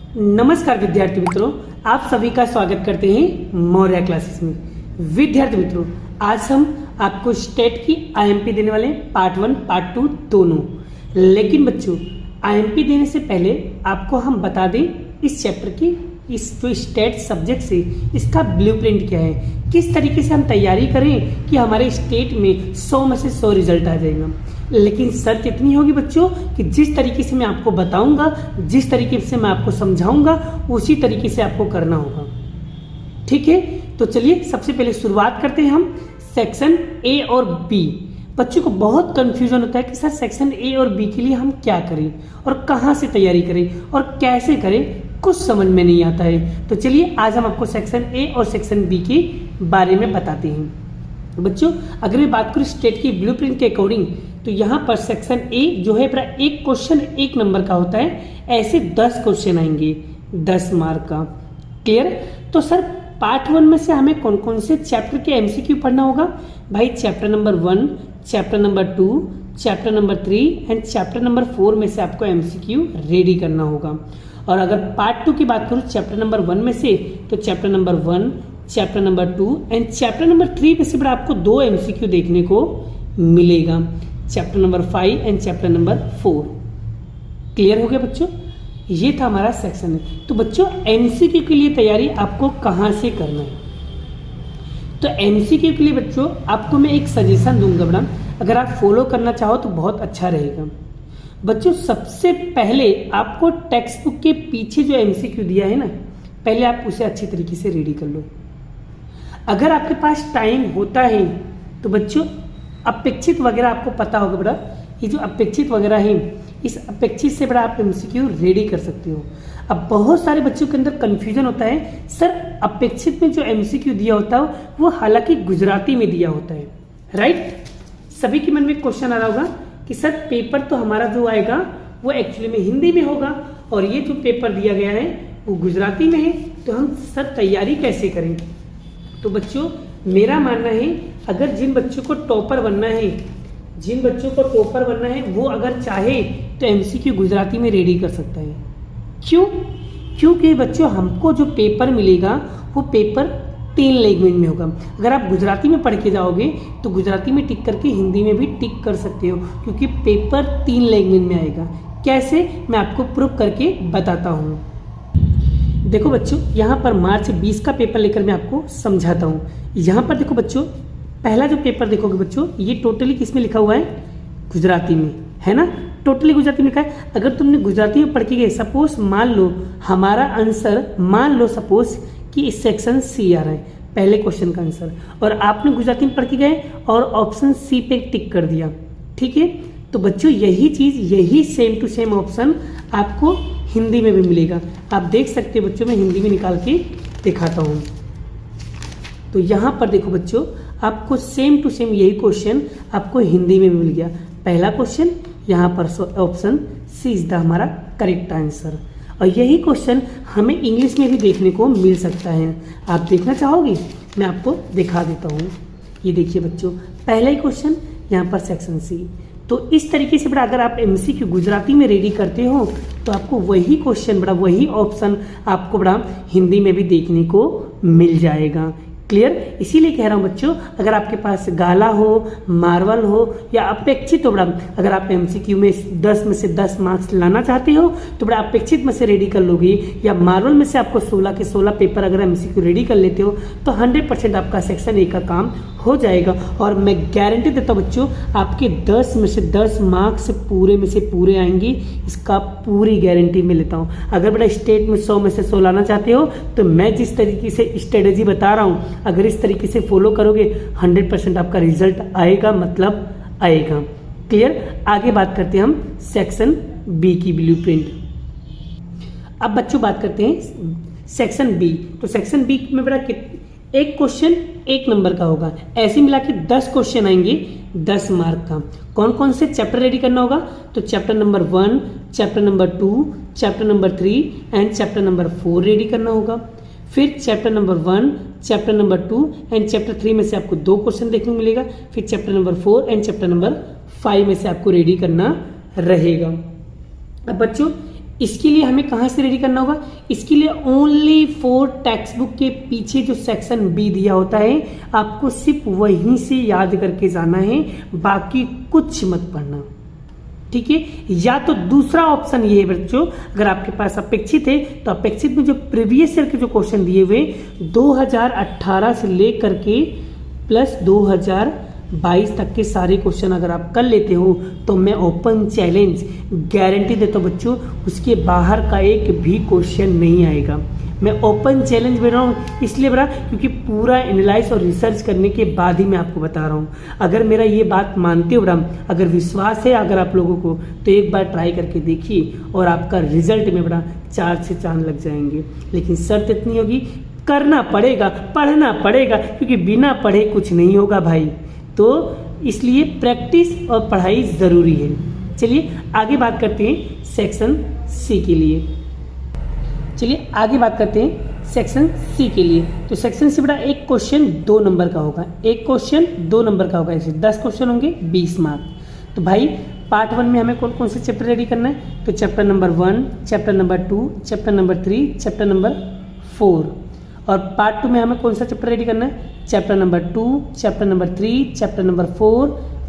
नमस्कार विद्यार्थी मित्रों, आप सभी का स्वागत करते हैं मौर्य क्लासेस में। विद्यार्थी मित्रों, आज हम आपको स्टेट की आईएमपी देने वाले हैं, पार्ट 1 पार्ट 2 दोनों। लेकिन बच्चों, आईएमपी देने से पहले आपको हम बता दें इस चैप्टर की इस जो स्टेट सब्जेक्ट से इसका ब्लूप्रिंट क्या है, किस तरीके से हम तैयारी करें कि हमारे स्टेट में 100 में से 100 रिजल्ट आ जाएगा। लेकिन शर्त इतनी होगी बच्चों कि जिस तरीके से मैं आपको बताऊंगा, जिस तरीके से मैं आपको समझाऊंगा, उसी तरीके से आपको करना होगा। ठीक है, तो चलिए सबसे पहले शुरुआत करते हैं हम सेक्शन ए और बी। बच्चों को बहुत कंफ्यूजन होता है कि सर सेक्शन ए और बी के लिए हम क्या करें और कहाँ से तैयारी करें और कैसे करें, कुछ समझ में नहीं आता है। तो चलिए आज हम आपको सेक्शन ए और सेक्शन बी के बारे में बताते हैं। बच्चों, अगर मैं बात करूँ स्टेट की ब्लूप्रिंट के अकॉर्डिंग, तो यहाँ पर सेक्शन ए जो है एक क्वेश्चन 1 नंबर का होता है। ऐसे 10 क्वेश्चन आएंगे 10 मार्क का। क्लियर? तो सर पार्ट 1 में से हमें कौन कौन से चैप्टर के एमसीक्यू पढ़ना होगा? भाई chapter number 1, chapter number 2, chapter number 3 and chapter number 4 में से आपको एमसीक्यू रेडी करना होगा। और अगर पार्ट 2 की बात करूँ चैप्टर नंबर 1 में से, तो chapter number 1, chapter number 2 and chapter number 3 में से आपको 2 एमसीक्यू देखने को मिलेगा, chapter number 5 and chapter number 4। Clear हो गया बच्चों? ये था हमारा सेक्शन है। तो बच्चों एमसीक्यू के लिए तैयारी आपको कहाँ से करना है? तो एमसीक्यू के लिए बच्चों आपको मैं एक सजेशन दूंगा बड़ा, अगर आप फॉलो करना चाहो तो बहुत अच्छा रहेगा। बच्चों सबसे पहले आपको टेक्स्ट बुक के पीछे जो एमसीक्यू दिया है ना, पहले आप उसे अच्छी तरीके से रेडी कर लो। अगर आपके पास टाइम होता है तो बच्चों अपेक्षित वगैरह आपको पता होगा बड़ा, ये जो अपेक्षित वगैरह है, इस अपेक्षित से बड़ा आप एमसीक्यू रेडी कर सकते हो। अब बहुत सारे बच्चों के अंदर कंफ्यूजन होता है, सर अपेक्षित में जो एमसीक्यू दिया होता है वो हालांकि गुजराती में दिया होता है, राइट? सभी के मन में क्वेश्चन आ रहा होगा कि सर पेपर तो हमारा जो आएगा वो एक्चुअली में हिंदी में होगा और ये जो पेपर दिया गया है वो गुजराती में है, तो हम सर तैयारी कैसे करें? तो बच्चों मेरा मानना है, अगर जिन बच्चों को टॉपर बनना है, जिन बच्चों को टॉपर बनना है वो अगर चाहे तो एमसीक्यू गुजराती में रेडी कर सकता है। क्यों? क्योंकि बच्चों हमको जो पेपर मिलेगा वो पेपर 3 लैंग्वेज में होगा। अगर आप गुजराती में पढ़ के जाओगे तो गुजराती में टिक करके हिंदी में भी टिक कर सकते हो, क्योंकि पेपर 3 लैंग्वेज में आएगा। कैसे, मैं आपको प्रूव करके बताता हूँ। देखो बच्चों, यहाँ पर मार्च 20 का पेपर लेकर मैं आपको समझाता हूँ। यहाँ पर देखो बच्चों, पहला जो पेपर देखोगे बच्चों, ये टोटली किसमें लिखा हुआ है? गुजराती में, है ना? टोटली गुजराती में लिखा है। अगर तुमने गुजराती में पढ़ के गए, सपोज मान लो हमारा आंसर, मान लो सपोज कि इस सेक्शन सी आ रहा है, पहले क्वेश्चन का आंसर, और आपने गुजराती में पढ़ के गए और ऑप्शन सी पे टिक कर दिया, ठीक है? तो बच्चों यही चीज़, यही सेम टू सेम ऑप्शन आपको हिंदी में भी मिलेगा। आप देख सकते हो बच्चों, मैं हिंदी में निकाल के दिखाता हूँ। तो यहाँ पर देखो बच्चों, आपको सेम टू सेम यही क्वेश्चन आपको हिंदी में भी मिल गया। पहला क्वेश्चन यहाँ पर ऑप्शन सी इज द हमारा करेक्ट आंसर, और यही क्वेश्चन हमें इंग्लिश में भी देखने को मिल सकता है। आप देखना चाहोगे? मैं आपको दिखा देता हूँ। ये देखिए बच्चों, पहला ही क्वेश्चन यहाँ पर सेक्शन सी। तो इस तरीके से बड़ा अगर आप एमसीक्यू गुजराती में रेडी करते हो तो आपको वही क्वेश्चन बड़ा, वही ऑप्शन आपको बड़ा हिंदी में भी देखने को मिल जाएगा। क्लियर? इसीलिए कह रहा हूँ बच्चों, अगर आपके पास गाला हो, मार्वल हो या अपेक्षित हो बड़ा, अगर आप एमसीक्यू में 10 में से 10 मार्क्स लाना चाहते हो तो बड़ा अपेक्षित में से रेडी कर लोगे, या मार्वल में से आपको 16 के 16 पेपर अगर एमसीक्यू रेडी कर लेते हो तो 100% आपका सेक्शन ए का काम हो जाएगा। और मैं गारंटी देता हूँ बच्चों, आपके 10 में से 10 मार्क्स पूरे में से पूरे आएंगे, इसका पूरी गारंटी मैं लेता हूँ। अगर बड़ा स्टेट में 100 में से 100 लाना चाहते हो तो मैं जिस तरीके से स्ट्रेटेजी बता रहा हूँ, अगर इस तरीके से फॉलो करोगे 100% आपका रिजल्ट आएगा, मतलब आएगा। क्लियर? आगे बात करते हैं हम सेक्शन बी की ब्लूप्रिंट। अब बच्चों बात करते हैं सेक्शन बी। तो सेक्शन बी में बड़ा एक क्वेश्चन 1 नंबर का होगा, ऐसे मिला के 10 क्वेश्चन आएंगे 10 मार्क का। कौन कौन से चैप्टर रेडी करना होगा? तो chapter number 1, chapter number 2, chapter number 3 and chapter number 4 ready करना होगा। फिर chapter number 1, chapter number 2 and chapter 3 में से आपको 2 क्वेश्चन देखने को मिलेगा। फिर chapter number 4 and chapter number 5 में से आपको रेडी करना रहेगा। अब बच्चों इसके लिए हमें कहाँ से रेडी करना होगा, इसके लिए ओनली 4 टेक्स्ट बुक के पीछे जो सेक्शन बी दिया होता है आपको सिर्फ वहीं से याद करके जाना है, बाकी कुछ मत पढ़ना, ठीक है। या तो दूसरा ऑप्शन ये है बच्चों, अगर आपके पास अपेक्षित है तो अपेक्षित में जो प्रीवियस ईयर के जो क्वेश्चन दिए हुए 2018 से लेकर के प्लस 2022 तक के सारे क्वेश्चन अगर आप कर लेते हो तो मैं ओपन चैलेंज गारंटी देता हूँ बच्चों, उसके बाहर का एक भी क्वेश्चन नहीं आएगा। मैं ओपन चैलेंज दे रहा हूँ इसलिए बड़ा, क्योंकि पूरा एनालाइज और रिसर्च करने के बाद ही मैं आपको बता रहा हूँ। अगर मेरा ये बात मानते हो बड़ा, अगर विश्वास है अगर आप लोगों को, तो एक बार ट्राई करके देखिए और आपका रिजल्ट में बड़ा 4 से चांद लग जाएंगे। लेकिन शर्त इतनी होगी, करना पड़ेगा, पढ़ना पड़ेगा, क्योंकि बिना पढ़े कुछ नहीं होगा भाई। तो इसलिए प्रैक्टिस और पढ़ाई ज़रूरी है। चलिए आगे बात करते हैं सेक्शन सी के लिए। चलिए आगे बात करते हैं सेक्शन सी के लिए। तो सेक्शन सी बड़ा एक क्वेश्चन 2 नंबर का होगा, एक क्वेश्चन 2 नंबर का होगा, ऐसे 10 क्वेश्चन होंगे 20 मार्क। तो भाई पार्ट 1 में हमें कौन कौन से चैप्टर रेडी करना है, तो chapter number 1, chapter number 2, chapter number 3, chapter number 4। और पार्ट 2 में हमें कौन सा चैप्टर रेडी करना है, chapter number 2, chapter number 3, chapter number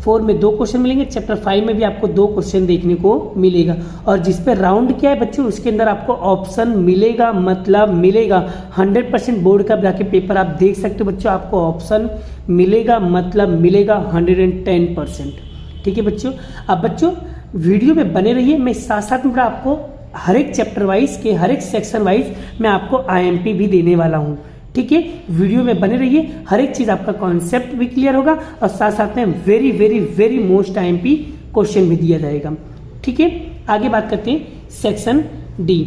4 में 2 क्वेश्चन मिलेंगे। चैप्टर 5 में भी आपको 2 क्वेश्चन देखने को मिलेगा। और जिस पे राउंड क्या है बच्चों, उसके अंदर आपको ऑप्शन मिलेगा, मतलब मिलेगा 100%। बोर्ड का जाके पेपर आप देख सकते हो बच्चों, आपको ऑप्शन मिलेगा, मतलब मिलेगा 110%, ठीक है बच्चों। अब बच्चों वीडियो में बने रहिए, मैं साथ साथ में आपको हर एक चैप्टर वाइज के, हर एक सेक्शन वाइज मैं आपको IMP भी देने वाला हूँ, ठीक है। वीडियो में बने रहिए, हर एक चीज आपका कॉन्सेप्ट भी क्लियर होगा और साथ साथ में very very very most IMP question भी दिया जाएगा, ठीक है। आगे बात करते हैं सेक्शन डी।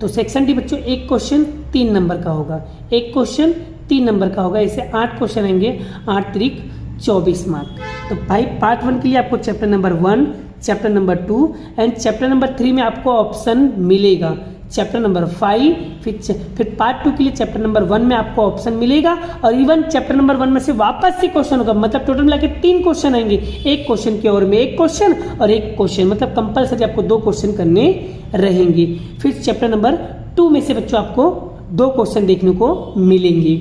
तो सेक्शन डी बच्चों एक क्वेश्चन 3 नंबर का होगा, एक क्वेश्चन 3 नंबर का होगा, ऐसे 8 क्वेश्चन आएंगे, 8 त्रिक 24 मार्क। तो भाई पार्ट 1 के लिए आपको chapter number 1, chapter number 2 and chapter number 3 में आपको ऑप्शन मिलेगा, चैप्टर नंबर 5, फिर पार्ट 2 के लिए चैप्टर नंबर 1 में आपको ऑप्शन मिलेगा, और इवन चैप्टर नंबर 1 में से वापस से क्वेश्चन होगा, मतलब टोटल मिला के 3 क्वेश्चन आएंगे, एक क्वेश्चन के और में एक क्वेश्चन और एक क्वेश्चन, मतलब कंपलसरी आपको 2 क्वेश्चन करने रहेंगे। फिर चैप्टर नंबर 2 में से बच्चों आपको 2 क्वेश्चन देखने को मिलेंगे।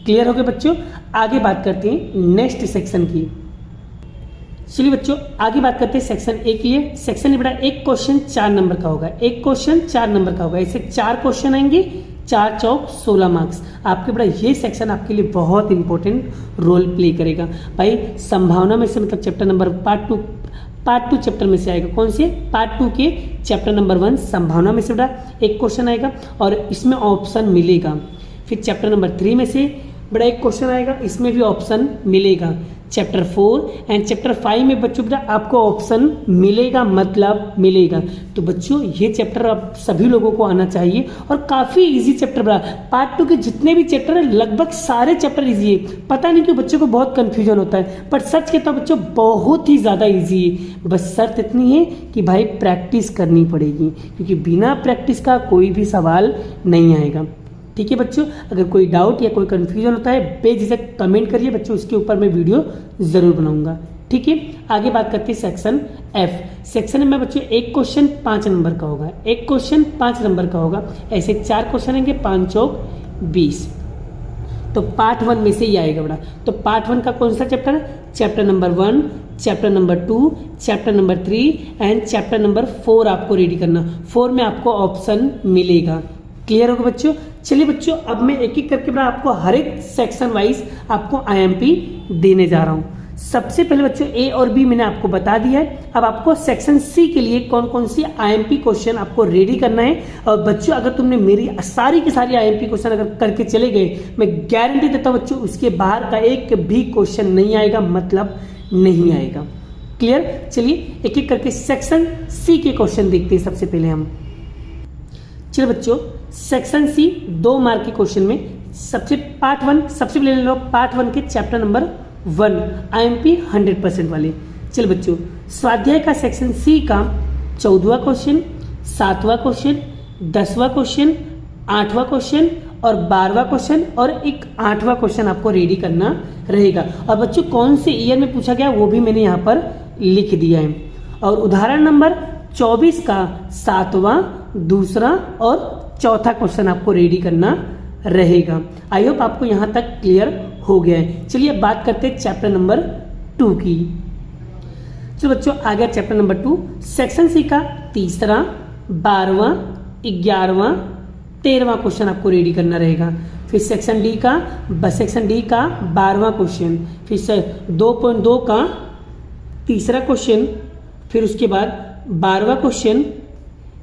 क्लियर हो गए बच्चों। आगे बात करते हैं नेक्स्ट सेक्शन की। चलिए बच्चों आगे बात करते हैं सेक्शन ए के लिए। सेक्शन ए बड़ा एक क्वेश्चन 4 नंबर का होगा, एक क्वेश्चन 4 नंबर का होगा, ऐसे 4 क्वेश्चन आएंगे, 4 चौक 16 मार्क्स। आपके बड़ा ये सेक्शन आपके लिए बहुत इंपॉर्टेंट रोल प्ले करेगा भाई। संभावना में से मतलब chapter number part two chapter में से आएगा, कौन से पार्ट 2 के चैप्टर नंबर 1 संभावना में से बड़ा एक क्वेश्चन आएगा और इसमें ऑप्शन मिलेगा। फिर चैप्टर नंबर 3 में से बड़ा एक क्वेश्चन आएगा, इसमें भी ऑप्शन मिलेगा। चैप्टर 4 एंड चैप्टर 5 में बच्चों बेटा आपको ऑप्शन मिलेगा, मतलब मिलेगा। तो बच्चों ये चैप्टर अब सभी लोगों को आना चाहिए और काफ़ी इजी चैप्टर बड़ा। पार्ट 2 के जितने भी चैप्टर है लगभग सारे चैप्टर इजी है। पता नहीं क्यों बच्चों को बहुत कन्फ्यूजन होता है, पर सच कहता हूँ बच्चों बहुत ही ज़्यादा ईजी है। बस शर्त इतनी है कि भाई प्रैक्टिस करनी पड़ेगी, क्योंकि बिना प्रैक्टिस का कोई भी सवाल नहीं आएगा। ठीक है बच्चों, अगर कोई डाउट या कोई कंफ्यूजन होता है बेझिझक कमेंट करिए बच्चों, इसके ऊपर मैं वीडियो ज़रूर बनाऊंगा। ठीक है, आगे बात करते हैं सेक्शन एफ। सेक्शन में बच्चों एक क्वेश्चन 5 नंबर का होगा, एक क्वेश्चन 5 नंबर का होगा, ऐसे 4 क्वेश्चन आएंगे, 5 चौक 20। तो पार्ट 1 में से ही आएगा बड़ा। तो पार्ट 1 का कौन सा चैप्टर है? Chapter number 1, chapter number 2, chapter number 3 and chapter number 4 आपको रेडी करना। 4 में आपको ऑप्शन मिलेगा। क्लियर होगा बच्चों? चलिए बच्चों अब मैं एक एक करके आपको हर एक सेक्शन वाइज आपको IMP देने जा रहा हूँ। सबसे पहले बच्चों ए और बी मैंने आपको बता दिया है। अब आपको सेक्शन सी के लिए कौन कौन सी IMP क्वेश्चन आपको रेडी करना है। और बच्चों अगर तुमने मेरी सारी की सारी IMP क्वेश्चन अगर करके चले गए, मैं गारंटी देता हूँ बच्चों उसके बाहर का एक भी क्वेश्चन नहीं आएगा, मतलब नहीं आएगा। क्लियर? चलिए एक एक करके सेक्शन सी के क्वेश्चन देखते हैं। सबसे पहले हम चलिए बच्चों सेक्शन सी 2 मार्क के क्वेश्चन में सबसे पार्ट 1 सबसे पहले लोग पार्ट 1 के चैप्टर नंबर 1 IMP 100% वाले। चलिए बच्चों स्वाध्याय का सेक्शन सी का 14वां क्वेश्चन, 7वां क्वेश्चन, 10वां क्वेश्चन, 8वां क्वेश्चन और 12वां क्वेश्चन और एक 8वां क्वेश्चन आपको रेडी करना रहेगा। और बच्चों कौन से ईयर में पूछा गया वो भी मैंने यहाँ पर लिख दिया है। और उदाहरण नंबर 24 का 7वां दूसरा और चौथा क्वेश्चन आपको रेडी करना रहेगा। आई होप आपको यहां तक क्लियर हो गया है। चलिए अब बात करते हैं चैप्टर नंबर 2 की। चलो बच्चों आ गया चैप्टर नंबर 2। सेक्शन सी का तीसरा, 12वां, 11वां, 13वां क्वेश्चन आपको रेडी करना रहेगा। फिर सेक्शन डी का 12वां क्वेश्चन, फिर 2.2 का तीसरा क्वेश्चन, फिर उसके बाद 12वां क्वेश्चन।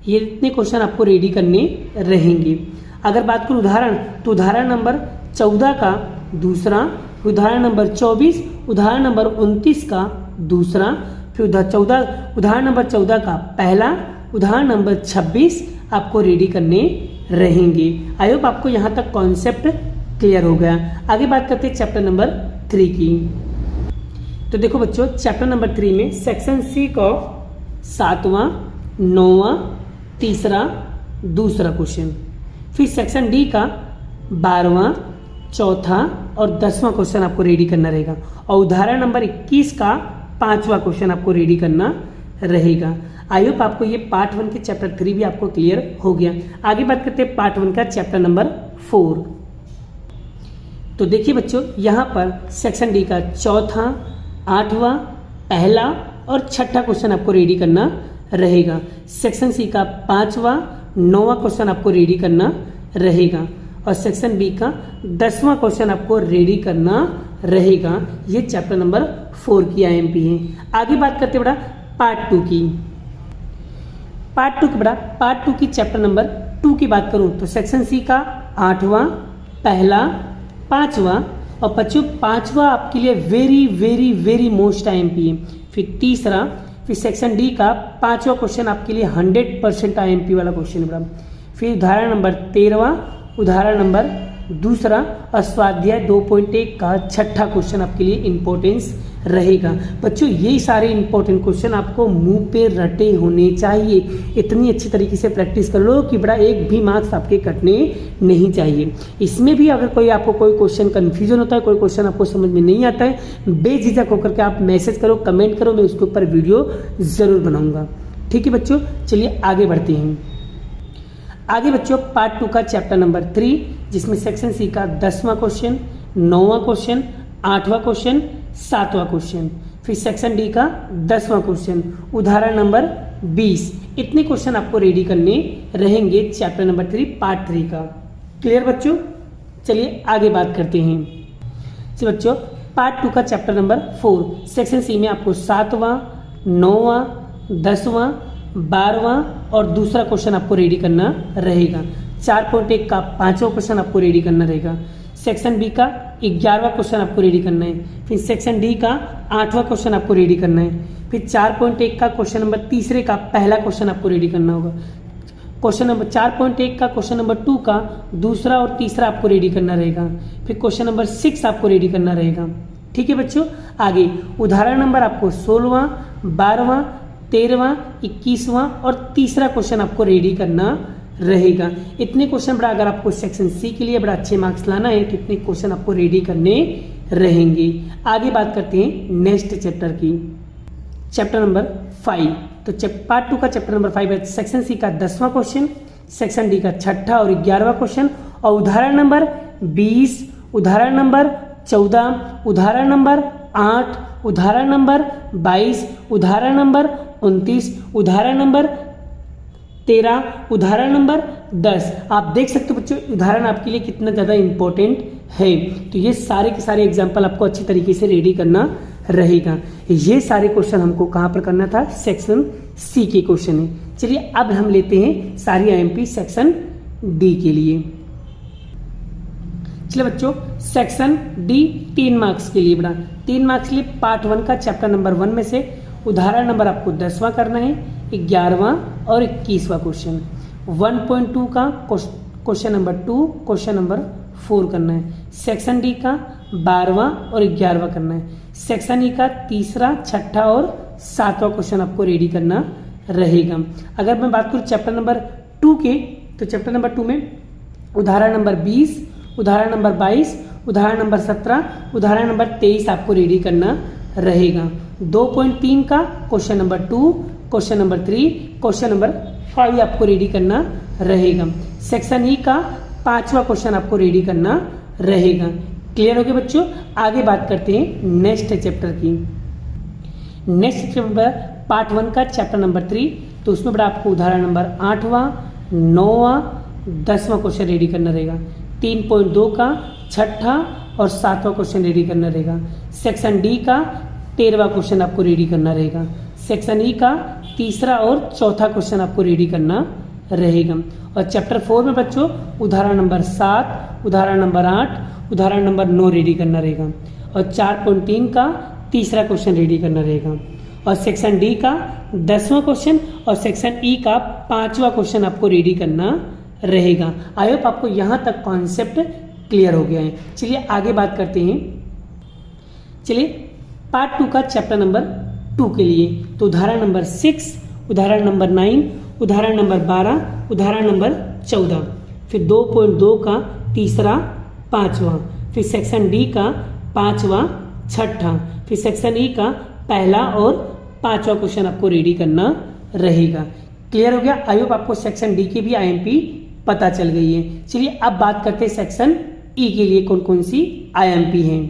ये इतने क्वेश्चन आपको रेडी करने रहेंगे। अगर बात करूं उदाहरण, तो उदाहरण नंबर 14 का दूसरा, उदाहरण नंबर 24, उदाहरण नंबर 29 का दूसरा, फिर उदाहरण नंबर 14 का पहला, उदाहरण नंबर 26 आपको रेडी करने रहेंगे। आई होप आपको यहां तक कॉन्सेप्ट क्लियर हो गया। आगे बात करते हैं चैप्टर नंबर 3 की। तो देखो बच्चों चैप्टर नंबर 3 में सेक्शन सी का 7वां, 9वां, तीसरा, दूसरा क्वेश्चन, फिर सेक्शन डी का 12वां, चौथा और 10वां क्वेश्चन आपको रेडी करना रहेगा। और उदाहरण नंबर 21 का 5वां क्वेश्चन आपको रेडी करना रहेगा। आई होप आपको ये पार्ट 1 के चैप्टर 3 भी आपको क्लियर हो गया। आगे बात करते हैं पार्ट 1 का चैप्टर नंबर 4। तो देखिए बच्चों यहां पर सेक्शन डी का चौथा, 8वां, पहला और छठा क्वेश्चन आपको रेडी करना रहेगा। सेक्शन सी का 5वां, 9वां क्वेश्चन आपको रेडी करना रहेगा। और सेक्शन बी का 10वां क्वेश्चन आपको रेडी करना रहेगा। ये चैप्टर नंबर 4 की आईएमपी है। आगे बात करते बड़ा पार्ट 2 की। पार्ट 2 की बड़ा पार्ट 2 की चैप्टर नंबर 2 की बात करूं तो सेक्शन सी का 8वां, पहला, 5वां और बच्चों 5वां आपके लिए very very very most IMP है। फिर तीसरा, फिर सेक्शन डी का 5वां क्वेश्चन आपके लिए 100% आईएमपी वाला क्वेश्चन है। फिर उदाहरण नंबर 13वां, उदाहरण नंबर दूसरा और स्वाध्याय 2.1 का छठा क्वेश्चन आपके लिए इंपॉर्टेंस रहेगा। बच्चों ये सारे इंपॉर्टेंट क्वेश्चन आपको मुंह पे रटे होने चाहिए। इतनी अच्छी तरीके से प्रैक्टिस कर लो कि बड़ा एक भी मार्क्स आपके कटने नहीं चाहिए। इसमें भी अगर कोई आपको कोई क्वेश्चन कंफ्यूजन होता है, कोई क्वेश्चन आपको समझ में नहीं आता है, बेझिझक होकर के आप मैसेज करो, कमेंट करो, मैं उसके ऊपर वीडियो जरूर बनाऊंगा। ठीक है बच्चों, चलिए आगे बढ़ते हैं। आगे बच्चों पार्ट 2 का चैप्टर नंबर 3, जिसमें सेक्शन सी का 10वां क्वेश्चन, 9वां क्वेश्चन, 8वां क्वेश्चन, 7वां क्वेश्चन, फिर सेक्शन डी का 10वां क्वेश्चन, उदाहरण नंबर 20। इतने क्वेश्चन आपको रेडी करने रहेंगे चैप्टर नंबर 3 पार्ट 3 का। क्लियर बच्चों? चलिए आगे बात करते हैं। चलिए बच्चों पार्ट 2 का चैप्टर नंबर 4 सेक्शन सी में आपको 7वां, 9वां, 10वां, 12वां और दूसरा क्वेश्चन आपको रेडी करना रहेगा। 4.1 का 5वां क्वेश्चन आपको रेडी करना रहेगा। सेक्शन बी का 11वां क्वेश्चन आपको रेडी करना है। फिर सेक्शन डी का 8वां क्वेश्चन आपको रेडी करना है। फिर 4.1 का क्वेश्चन नंबर तीसरे का पहला क्वेश्चन आपको रेडी करना होगा। क्वेश्चन नंबर 4.1 का क्वेश्चन नंबर 2 का दूसरा और तीसरा आपको रेडी करना रहेगा। फिर क्वेश्चन नंबर 6 आपको रेडी करना रहेगा। ठीक है बच्चों, आगे उदाहरण नंबर आपको 16वां, 12वां, 13वां, 21वां और तीसरा क्वेश्चन आपको रेडी करना रहेगा। इतने क्वेश्चन बड़ा अगर आपको सेक्शन सी के लिए बड़ा अच्छे मार्क्स लाना है तो इतने क्वेश्चन आपको रेडी करने रहेंगे। आगे बात करते हैं नेक्स्ट चैप्टर की, चैप्टर नंबर 5। तो पार्ट 2 का चैप्टर नंबर 5 है सेक्शन सी का 10वां क्वेश्चन, सेक्शन डी का 6ठा और 11वां क्वेश्चन और उदाहरण नंबर 20, उदाहरण नंबर 14, उदाहरण नंबर 8, उदाहरण नंबर 22, उदाहरण नंबर 29, उदाहरण नंबर 13, उदाहरण नंबर 10। आप देख सकते हो बच्चों उदाहरण आपके लिए कितना ज़्यादा इंपॉर्टेंट है। तो ये सारे के सारे एग्जाम्पल आपको अच्छी तरीके से रेडी करना रहेगा। ये सारे क्वेश्चन हमको कहाँ पर करना था, सेक्शन सी के क्वेश्चन है। चलिए अब हम लेते हैं सारी आईएमपी सेक्शन डी के लिए। चलिए बच्चों सेक्शन डी 3 मार्क्स के लिए बड़ा 3 मार्क्स के लिए पार्ट 1 का चैप्टर नंबर 1 में से उदाहरण नंबर आपको 10वां करना है, 11वां और 21वां क्वेश्चन। 1.2 का क्वेश्चन नंबर 2, क्वेश्चन नंबर 4 करना है। सेक्शन डी का 12वां और 11वां करना है। सेक्शन ई का तीसरा, छठा और 7वां क्वेश्चन आपको रेडी करना रहेगा। अगर मैं बात करूँ चैप्टर नंबर 2 के, तो चैप्टर नंबर 2 में उदाहरण नंबर 20, उदाहरण नंबर 22, उदाहरण नंबर 17, उदाहरण नंबर 23 आपको रेडी करना रहेगा। 2.3 का question number 2, question number 3, question number 5 आपको रेडी करना रहेगा। सेक्शन ई का 5वां क्वेश्चन आपको रेडी करना रहेगा। क्लियर हो गया बच्चों? आगे बात करते हैं नेक्स्ट चैप्टर की। नेक्स्ट चैप्टर पार्ट 1 का चैप्टर नंबर 3। तो उसमें बड़ा आपको उदाहरण नंबर 8वां, 9वां, 10वां क्वेश्चन रेडी करना रहेगा। 3.2 का 6ठा और 7वां क्वेश्चन रेडी करना रहेगा। सेक्शन डी का 13वां क्वेश्चन आपको रेडी करना रहेगा। सेक्शन ई का 3रा और 4था क्वेश्चन आपको रेडी करना रहेगा। और चैप्टर 4 में बच्चों उदाहरण नंबर 7, उदाहरण नंबर 8, उदाहरण नंबर 9 रेडी करना रहेगा। और 4.3 का 3रा क्वेश्चन रेडी करना रहेगा। और सेक्शन डी का 10वां क्वेश्चन और सेक्शन ई का 5वां क्वेश्चन आपको रेडी करना रहेगा। आई होप आपको यहाँ तक कॉन्सेप्ट क्लियर हो गया है। चलिए आगे बात करते हैं। चलिए पार्ट 2 का चैप्टर नंबर 2 के लिए तो उदाहरण नंबर 6, उदाहरण नंबर 9, उदाहरण नंबर 12, उदाहरण नंबर 14, फिर 2.2 का 3रा, 5वां, फिर सेक्शन डी का 5वां, 6ठा, फिर सेक्शन ई का 1ला और 5वां क्वेश्चन आपको रेडी करना रहेगा। क्लियर हो गया? आई होप आपको सेक्शन डी की भी आईएमपी पता चल गई है। चलिए अब बात करते हैं सेक्शन ई के लिए कौन कौन सी आईएमपी हैं।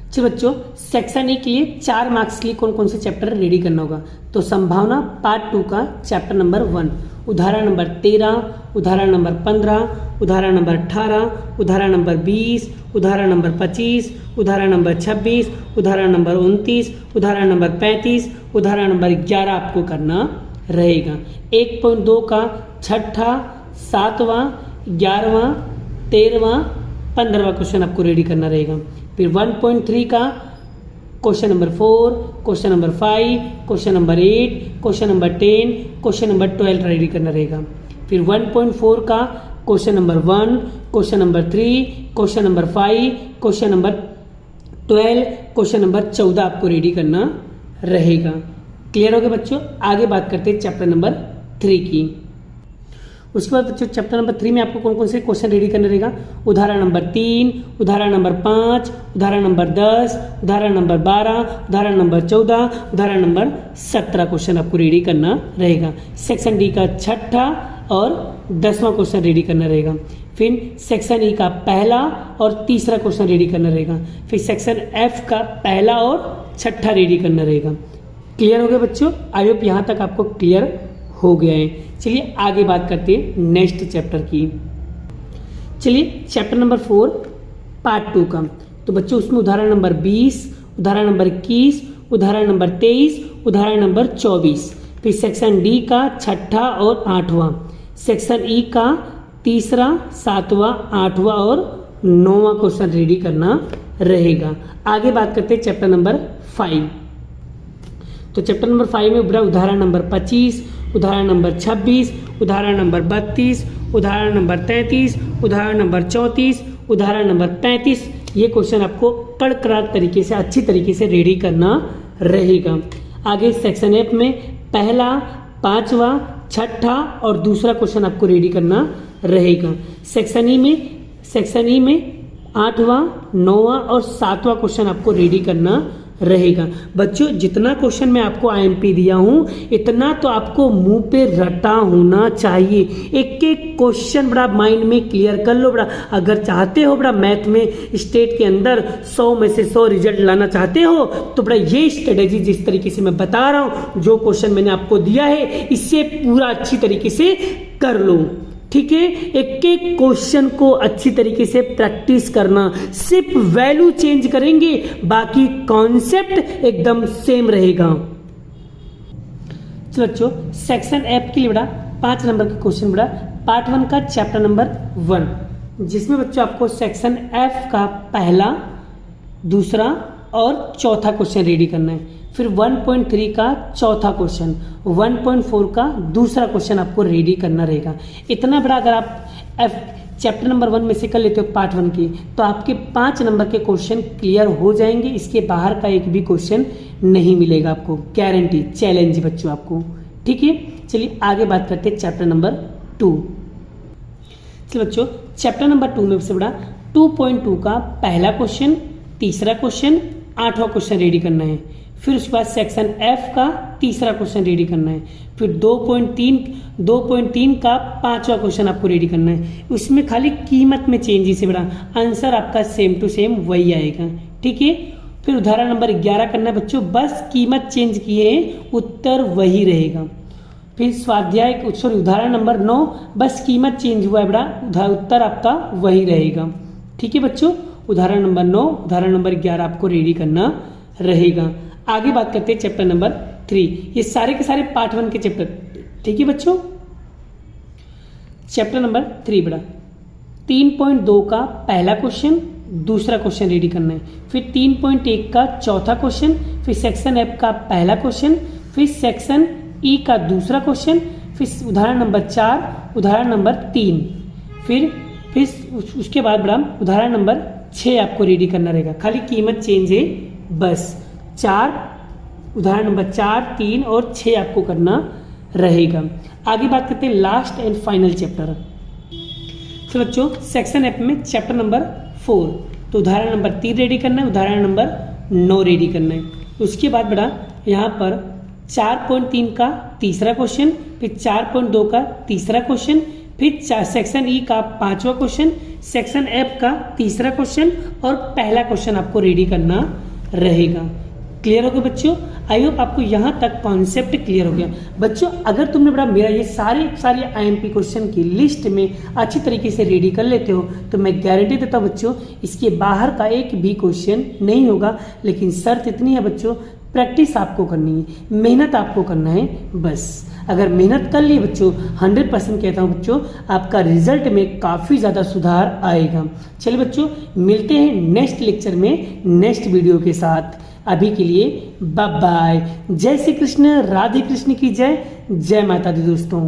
चलिए बच्चों सेक्शन ए के लिए 4 मार्क्स के लिए कौन कौन से चैप्टर रेडी करना होगा। तो संभावना पार्ट 2 का चैप्टर नंबर 1, उदाहरण नंबर 13, उदाहरण नंबर 15, उदाहरण नंबर 18, उदाहरण नंबर 20, उदाहरण नंबर 25, उदाहरण नंबर 26, उदाहरण नंबर 29, उदाहरण नंबर 35, उदाहरण नंबर 11 आपको करना रहेगा। 1.2 का 6ठा, 7वां, 11वां, 13वां, 15वां क्वेश्चन आपको रेडी करना रहेगा। फिर 1.3 का question number 4, question number 5, question number 8, question number 10, question number 12 ready करना रहेगा। फिर 1.4 का question number 1, question number 3, question number 5, question number 12, question number 14 आपको रेडी करना रहेगा। क्लियर हो गया बच्चों? आगे बात करते हैं चैप्टर नंबर 3 की। उसके बाद बच्चों चैप्टर नंबर 3 में आपको कौन कौन से क्वेश्चन रेडी करना रहेगा। उदाहरण नंबर 3, उदाहरण नंबर 5, उदाहरण नंबर 10, उदाहरण नंबर 12, उदाहरण नंबर 14, उदाहरण नंबर 17 क्वेश्चन आपको रेडी करना रहेगा। सेक्शन डी का 6ठा और 10वां क्वेश्चन रेडी करना रहेगा। फिर सेक्शन ई का 1ला और 3रा क्वेश्चन रेडी करना रहेगा। फिर सेक्शन एफ का 1ला और 6ठा रेडी करना रहेगा। क्लियर हो गया बच्चों? आई होप यहाँ तक आपको क्लियर हो गया है। चलिए आगे बात करते हैं नेक्स्ट चैप्टर की। चलिए चैप्टर नंबर 4 पार्ट 2 का तो बच्चों उसमें उदाहरण नंबर 20, उदाहरण नंबर 21, उदाहरण नंबर 23, उदाहरण नंबर 24, फिर सेक्शन डी का 6ठा और 8वां, सेक्शन ई का 3रा, 7वां, 8वां और 9वां क्वेश्चन रेडी करना रहेगा। आगे बात करते हैं चैप्टर नंबर 5। तो चैप्टर नंबर 5 में उदाहरण नंबर 25, उदाहरण नंबर 26, उदाहरण नंबर 32, उदाहरण नंबर 33, उदाहरण नंबर 34, उदाहरण नंबर 35 ये क्वेश्चन आपको कड़कड़ाट तरीके से अच्छी तरीके से रेडी करना रहेगा। आगे सेक्शन एफ में 1ला, 5वां, 6ठा और दूसरा क्वेश्चन आपको रेडी करना रहेगा। सेक्शन ई में 8वां, 9वां और 7वां क्वेश्चन आपको रेडी करना रहेगा। बच्चों जितना क्वेश्चन मैं आपको आईएमपी दिया हूं इतना तो आपको मुंह पे रटा होना चाहिए। एक एक क्वेश्चन बड़ा माइंड में क्लियर कर लो। बड़ा अगर चाहते हो बड़ा मैथ में स्टेट के अंदर 100 में से 100 रिजल्ट लाना चाहते हो तो बड़ा ये स्ट्रेटेजी जिस तरीके से मैं बता रहा हूं, जो क्वेश्चन मैंने आपको दिया है इससे पूरा अच्छी तरीके से कर लो। ठीक है, एक एक क्वेश्चन को अच्छी तरीके से प्रैक्टिस करना। सिर्फ वैल्यू चेंज करेंगे, बाकी कॉन्सेप्ट एकदम सेम रहेगा। चलो बच्चों सेक्शन एफ के लिए बड़ा 5 नंबर का क्वेश्चन बड़ा पार्ट 1 का चैप्टर नंबर 1, जिसमें बच्चों आपको सेक्शन एफ का 1ला, 2रा और 4था क्वेश्चन रेडी करना है। फिर 1.3 का 4था क्वेश्चन, 1.4 का 2रा क्वेश्चन आपको रेडी करना रहेगा। इतना बड़ा अगर आप चैप्टर नंबर 1 में से कर लेते हो पार्ट 1 की तो आपके 5 नंबर के क्वेश्चन क्लियर हो जाएंगे। इसके बाहर का एक भी क्वेश्चन नहीं मिलेगा आपको, गारंटी, चैलेंज बच्चों आपको। ठीक है, चलिए आगे बात करते हैं चैप्टर नंबर 2। चलिए बच्चों चैप्टर नंबर 2 में से बड़ा 2.2 का 1ला क्वेश्चन, 3रा क्वेश्चन, 8वां क्वेश्चन रेडी करना है। फिर उसके बाद सेक्शन एफ का तीसरा क्वेश्चन रेडी करना है। फिर 2.3 का पांचवा क्वेश्चन आपको रेडी करना है। उसमें खाली कीमत में चेंजेस है बेटा, आंसर आपका सेम टू सेम वही आएगा, ठीक है। फिर उदाहरण नंबर 11 करना है बच्चों, बस कीमत चेंज किए हैं, उत्तर वही रहेगा। फिर उदाहरण नंबर 9, बस कीमत चेंज हुआ है बेटा, उत्तर आपका वही रहेगा, ठीक है बच्चों। उदाहरण नंबर 9, उदाहरण नंबर 11 आपको रेडी करना रहेगा। आगे बात करते हैं चैप्टर नंबर 3। ये सारे के सारे पार्ट 1 के चैप्टर, ठीक है बच्चों। चैप्टर नंबर 3 बेटा 3.2 का पहला क्वेश्चन, दूसरा क्वेश्चन रेडी करना है। फिर 3.1 का चौथा क्वेश्चन, फिर सेक्शन एफ का पहला क्वेश्चन, फिर सेक्शन ई का दूसरा क्वेश्चन, फिर उदाहरण नंबर 4, उदाहरण नंबर 3, फिर उसके बाद बड़ा उदाहरण नंबर 6 आपको रेडी करना रहेगा। खाली कीमत चेंज है बस। 4 उदाहरण नंबर 4, 3 और 6 आपको करना रहेगा। आगे बात करते हैं लास्ट एंड फाइनल चैप्टर। तो बच्चों सेक्शन एफ में चैप्टर नंबर 4, तो उदाहरण नंबर 3 रेडी करना है, उदाहरण नंबर 9 रेडी करना है। उसके बाद बड़ा यहाँ पर 4.3 का तीसरा क्वेश्चन, फिर 4.2 का तीसरा क्वेश्चन, फिर सेक्शन ई का पांचवा क्वेश्चन, सेक्शन एफ का तीसरा क्वेश्चन और पहला क्वेश्चन आपको रेडी करना रहेगा। क्लियर हो गया बच्चों? आई होप आपको यहाँ तक कॉन्सेप्ट क्लियर हो गया। बच्चों अगर तुमने बड़ा मेरा ये सारे आईएमपी क्वेश्चन की लिस्ट में अच्छी तरीके से रेडी कर लेते हो तो मैं गारंटी देता हूँ बच्चों इसके बाहर का एक भी क्वेश्चन नहीं होगा। लेकिन शर्त इतनी है बच्चों, प्रैक्टिस आपको करनी है, मेहनत आपको करना है बस। अगर मेहनत कर लिए बच्चों 100% कहता हूँ बच्चों आपका रिजल्ट में काफ़ी ज़्यादा सुधार आएगा। चलिए बच्चों मिलते हैं नेक्स्ट लेक्चर में नेक्स्ट वीडियो के साथ। अभी के लिए बाय बाय। जय श्री कृष्ण, राधे कृष्ण की जय, जय माता दी दोस्तों।